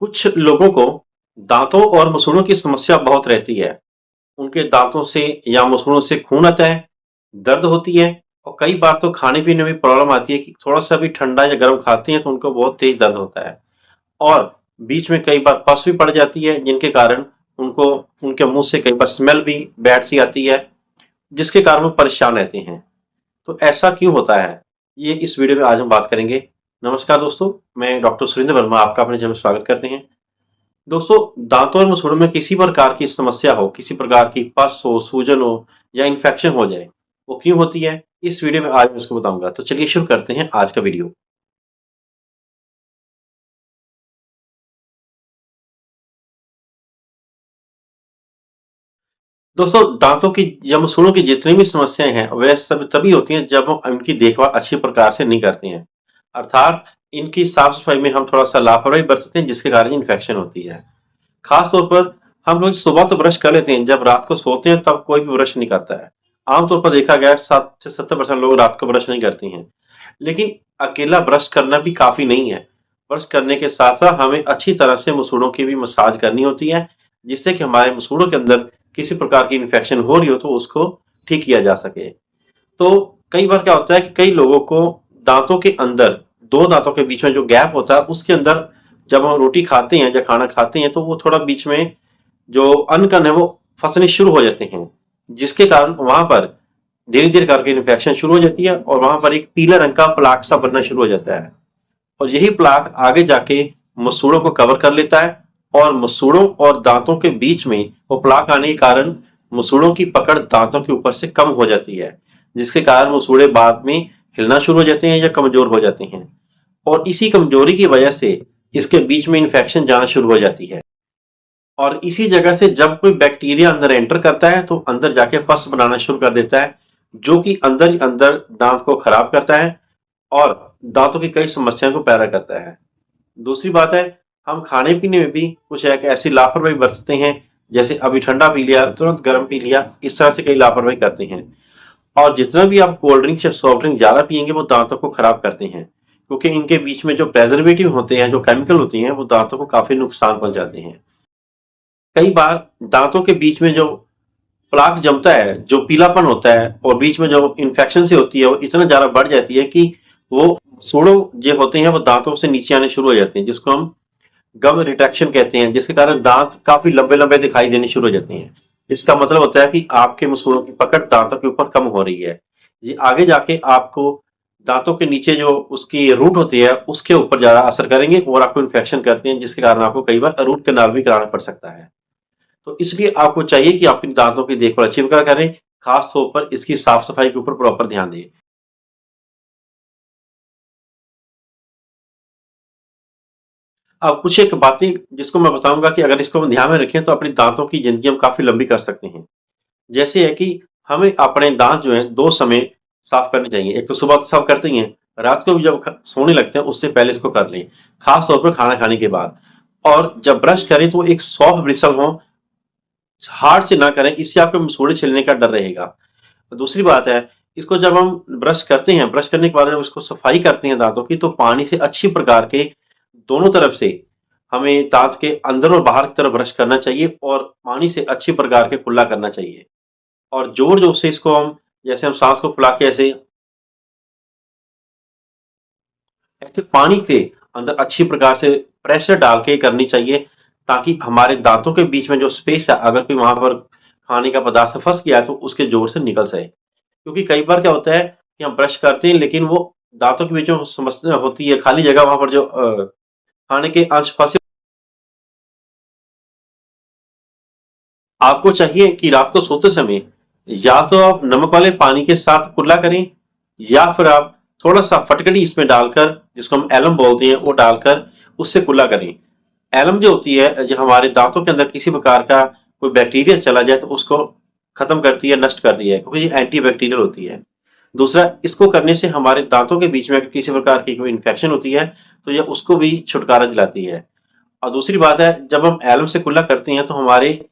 कुछ लोगों को दांतों और मसूड़ों की समस्या बहुत रहती है। उनके दांतों से या मसूड़ों से खून आता है, दर्द होती है और कई बार तो खाने पीने में प्रॉब्लम आती है कि थोड़ा सा भी ठंडा या गर्म खाते हैं तो उनको बहुत तेज दर्द होता है। और बीच में कई बार पस भी पड़ जाती है, जिनके कारण उनको उनके मुंह से कई बार स्मेल भी बैड सी आती है, जिसके कारण वो परेशान रहते हैं। तो ऐसा क्यों होता है, ये इस वीडियो में आज हम बात करेंगे। नमस्कार दोस्तों, मैं डॉक्टर सुरेंद्र वर्मा आपका अपने चैनल में स्वागत करते हैं। दोस्तों, दांतों और मसूड़ों में किसी प्रकार की समस्या हो, किसी प्रकार की पस हो, सूजन हो या इन्फेक्शन हो जाए, वो क्यों होती है, इस वीडियो में आज मैं उसको बताऊंगा। तो चलिए शुरू करते हैं आज का वीडियो। दोस्तों, दांतों की या मसूड़ों की जितनी भी समस्याएं हैं वह सब तभी होती हैं जब हम इनकी देखभाल अच्छी प्रकार से नहीं करते हैं। अर्थात इनकी साफ सफाई में हम थोड़ा सा लापरवाही बरतते हैं, जिसके कारण इन्फेक्शन होती है। खास तौर पर हम लोग सुबह तो ब्रश कर लेते हैं, जब रात को सोते हैं तब कोई भी ब्रश नहीं करता है। आमतौर पर देखा गया है 60 से 70% लोग रात को ब्रश नहीं करते हैं। लेकिन अकेला ब्रश करना भी काफी नहीं है। ब्रश करने के साथ साथ हमें अच्छी तरह से मसूड़ों की भी मसाज करनी होती है, जिससे कि हमारे मसूड़ों के अंदर किसी प्रकार की इन्फेक्शन हो रही हो तो उसको ठीक किया जा सके। तो कई बार क्या होता है कि कई लोगों को दांतों के अंदर, दो दांतों के बीच में जो गैप होता है उसके अंदर, जब हम रोटी खाते हैं या खाना खाते हैं तो वो थोड़ा बीच में जो अन्न कण है वो फंसने शुरू हो जाते हैं, जिसके कारण वहां पर धीरे धीरे करके इन्फेक्शन शुरू हो जाती है और वहां पर एक पीले रंग का प्लाक सा बनना शुरू हो जाता है। और यही प्लाक आगे जाके मसूड़ों को कवर कर लेता है और मसूड़ों और दांतों के बीच में वो प्लाक आने के कारण मसूड़ों की पकड़ दांतों के ऊपर से कम हो जाती है, जिसके कारण मसूड़े बाद में हिलना शुरू हो जाते हैं या कमजोर हो जाते हैं। और इसी कमजोरी की वजह से इसके बीच में इन्फेक्शन जाना शुरू हो जाती है। और इसी जगह से जब कोई बैक्टीरिया अंदर एंटर करता है तो अंदर जाके पस बनाना शुरू कर देता है, जो कि अंदर ही अंदर दांत को खराब करता है और दांतों की कई समस्याओं को पैदा करता है। दूसरी बात है, हम खाने पीने में भी कुछ एक ऐसी लापरवाही बरतते हैं, जैसे अभी ठंडा पी लिया तुरंत गर्म पी लिया, इस तरह से कई लापरवाही करते हैं। और जितना भी आप कोल्ड ड्रिंक या सॉफ्ट ड्रिंक ज्यादा पियेंगे वो दांतों को खराब करते हैं, क्योंकि इनके बीच में जो प्रेजर्वेटिव होते हैं, जो केमिकल होती हैं, वो दांतों को काफी नुकसान पहुंचाते हैं। कई बार दांतों के बीच में जो प्लाक जमता है, जो पीलापन होता है और बीच में जो इन्फेक्शन से होती है वो इतना ज्यादा बढ़ जाती है कि वो सूड़ों जो होते हैं वो दांतों से नीचे आने शुरू हो जाते हैं, जिसको हम गम रिटेक्शन कहते हैं, जिसके कारण दांत काफी लंबे लंबे दिखाई देने शुरू हो जाते हैं। इसका मतलब होता है कि आपके मसूड़ों की पकड़ दांतों के ऊपर कम हो रही है। ये आगे जाके आपको दांतों के नीचे जो उसकी रूट होती है उसके ऊपर ज्यादा असर करेंगे और आपको इन्फेक्शन करते हैं, जिसके कारण आपको कई बार रूट कैनाल भी कराना पड़ सकता है। तो इसलिए आपको चाहिए कि आप इन दांतों की देखभाल अच्छी प्रकार करें, खास तौर पर इसकी साफ सफाई के ऊपर प्रॉपर ध्यान दें। अब कुछ एक बातें जिसको मैं बताऊंगा कि अगर इसको हम ध्यान में रखें तो अपने दांतों की जिंदगी हम काफी लंबी कर सकते हैं। जैसे है कि हमें अपने दांत जो है दो समय साफ करने चाहिए। एक तो सुबह तो साफ करते ही हैं, रात को भी जब सोने लगते हैं उससे पहले इसको कर लें, खास तौर पर खाना खाने के बाद। और जब ब्रश करें तो एक सॉफ्ट ब्रिसल हो, हार्ड से ना करें, इससे आपको मसूड़े छिलने का डर रहेगा। दूसरी बात है, इसको जब हम ब्रश करते हैं, ब्रश करने के बाद जब इसको सफाई करते हैं दांतों की, तो पानी से अच्छी प्रकार के दोनों तरफ से हमें दांत के अंदर और बाहर की तरफ ब्रश करना चाहिए और पानी से अच्छी प्रकार के कुल्ला करना चाहिए। और जोर जोर से इसको हम, जैसे हम सांस को फुला के ऐसे ऐसे पानी के अंदर अच्छी प्रकार से प्रेशर डाल के करनी चाहिए, ताकि हमारे दांतों के बीच में जो स्पेस है, अगर कोई वहां पर खाने का पदार्थ फंस गया है तो उसके जोर से निकल सके। क्योंकि कई बार क्या होता है कि हम ब्रश करते हैं लेकिन वो दांतों के बीच में समस्या होती है, खाली जगह वहां पर जो खाने के अंश फंसे। आपको चाहिए कि रात को सोते समय या तो आप नमक वाले पानी के साथ कुल्ला करें, या फिर आप थोड़ा सा फटकड़ी इसमें डालकर, जिसको हम एलम बोलते हैं, वो डालकर उससे कुल्ला करें। एलम जो होती है, जो हमारे दांतों के अंदर किसी प्रकार का कोई बैक्टीरिया चला जाए तो उसको खत्म करती है, नष्ट करती है, क्योंकि ये एंटी बैक्टीरियल होती है। दूसरा, इसको करने से हमारे दांतों के बीच में अगर किसी प्रकार की कोई इन्फेक्शन होती है तो यह उसको भी छुटकारा दिलाती है। और दूसरी बात है, जब हम एलम से कुल्ला करते हैं तो हमारे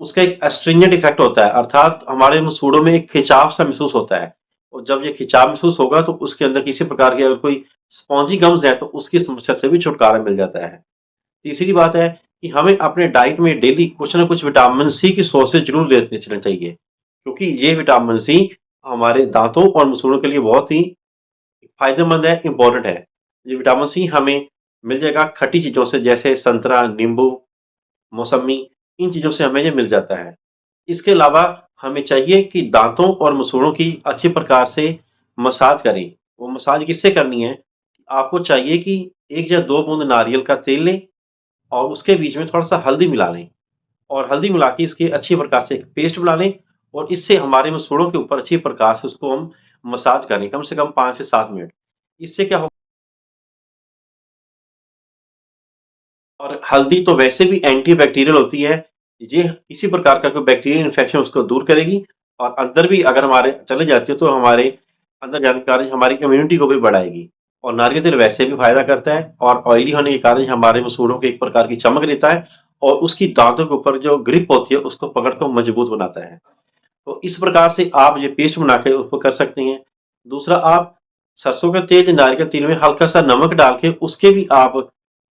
उसका एक एस्ट्रिंजेंट इफेक्ट होता है, अर्थात हमारे मसूड़ों में एक खिंचाव सा महसूस होता है। और जब ये खिंचाव महसूस होगा तो उसके अंदर किसी प्रकार की अगर कोई स्पॉन्जी गम्स है तो उसकी समस्या से भी छुटकारा मिल जाता है। तीसरी बात है कि हमें अपने डाइट में डेली कुछ ना कुछ विटामिन सी की सोर्सेज जरूर लेते चलना चाहिए, क्योंकि ये विटामिन सी हमारे दांतों और मसूड़ों के लिए बहुत ही फायदेमंद है, इंपॉर्टेंट है। ये विटामिन सी हमें मिल जाएगा खट्टी चीजों से, जैसे संतरा, नींबू, मौसमी, इन चीजों से हमें ये मिल जाता है। इसके अलावा हमें चाहिए कि दांतों और मसूड़ों की अच्छी प्रकार से मसाज करें। वो मसाज किससे करनी है? आपको चाहिए कि 1 या 2 बूंद नारियल का तेल लें और उसके बीच में थोड़ा-सा हल्दी मिला लें, और हल्दी मिला के इसकी अच्छी प्रकार से एक पेस्ट बना लें, और इससे हमारे मसूड़ों के ऊपर अच्छी प्रकार से उसको हम मसाज करें, कम से कम 5 से 7 मिनट। इससे क्या हो, और हल्दी तो वैसे भी एंटीबैक्टीरियल होती है, ये किसी प्रकार का कोई बैक्टीरियल इन्फेक्शन उसको दूर करेगी, और अंदर भी अगर हमारे चले जाती है तो हमारे अंदर जाने के कारण हमारी इम्यूनिटी को भी बढ़ाएगी। और नारियल तेल वैसे भी फायदा करता है, और ऑयली होने के कारण हमारे मसूड़ों को एक प्रकार की चमक देता है, और उसकी दांतों के ऊपर जो ग्रिप होती है उसको पकड़ कर मजबूत बनाता है। तो इस प्रकार से आप ये पेस्ट बना के उसको कर सकते हैं। दूसरा, आप सरसों का तेल या नारियल तेल में हल्का सा नमक डाल के उसके भी आप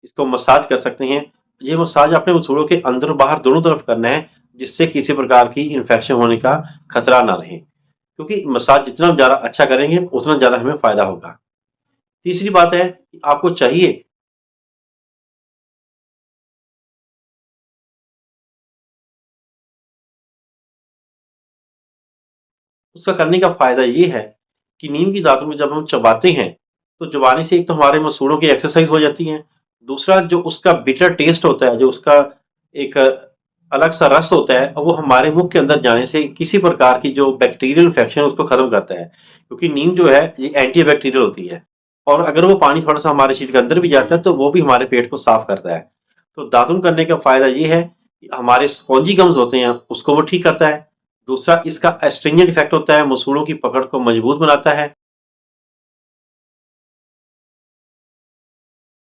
इसको मसाज कर सकते हैं। ये मसाज अपने मसूड़ों के अंदर और बाहर दोनों तरफ करना है, जिससे किसी प्रकार की इन्फेक्शन होने का खतरा ना रहे, क्योंकि मसाज जितना ज़्यादा अच्छा करेंगे उतना ज़्यादा हमें फायदा होगा। तीसरी बात है कि आपको चाहिए, उसका करने का फायदा ये है कि नीम की दातुन में जब हम चबाते हैं, तो चबाने से एक तो हमारे मसूड़ों की एक्सरसाइज हो जाती है। दूसरा, जो उसका बिटर टेस्ट होता है, जो उसका एक अलग सा रस होता है, वो हमारे मुंह के अंदर जाने से किसी प्रकार की जो बैक्टीरियल इन्फेक्शन है उसको खत्म करता है, क्योंकि नीम जो है ये एंटी बैक्टीरियल होती है। और अगर वो पानी थोड़ा सा हमारे शरीर के अंदर भी जाता है तो वो भी हमारे पेट को साफ करता है। तो दातुन करने का फायदा ये है कि हमारे स्पॉन्जी गम्स होते हैं उसको वो ठीक करता है। दूसरा, इसका एस्ट्रिंजेंट इफेक्ट होता है, मसूड़ों की पकड़ को मजबूत बनाता है।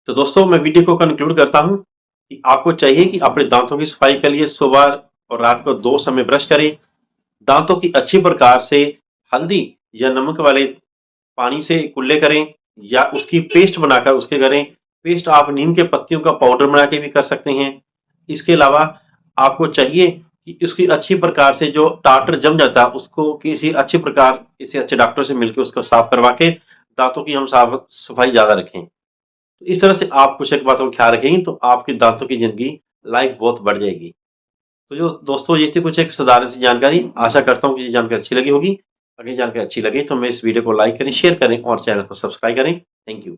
तो दोस्तों, मैं वीडियो को कंक्लूड करता हूं कि आपको चाहिए कि अपने दांतों की सफाई के लिए सुबह और रात को 2 समय ब्रश करें। दांतों की अच्छी प्रकार से हल्दी या नमक वाले पानी से कुल्ले करें, या उसकी पेस्ट बनाकर उसके करें। पेस्ट आप नीम के पत्तियों का पाउडर बना के भी कर सकते हैं। इसके अलावा आपको चाहिए कि उसकी अच्छी प्रकार से जो टाटर जम जाता है उसको किसी अच्छी प्रकार किसी अच्छे डॉक्टर से मिलकर उसको साफ करवा के दांतों की हम साफ सफाई ज्यादा रखें। तो इस तरह से आप कुछ एक बातों का ख्याल रखेंगे तो आपकी दांतों की जिंदगी लाइफ बहुत बढ़ जाएगी। तो जो दोस्तों, ये थी कुछ एक साधारण सी जानकारी। आशा करता हूँ कि ये जानकारी अच्छी लगी होगी। अगर ये जानकारी अच्छी लगी तो मैं इस वीडियो को लाइक करें, शेयर करें और चैनल को सब्सक्राइब करें। Thank you.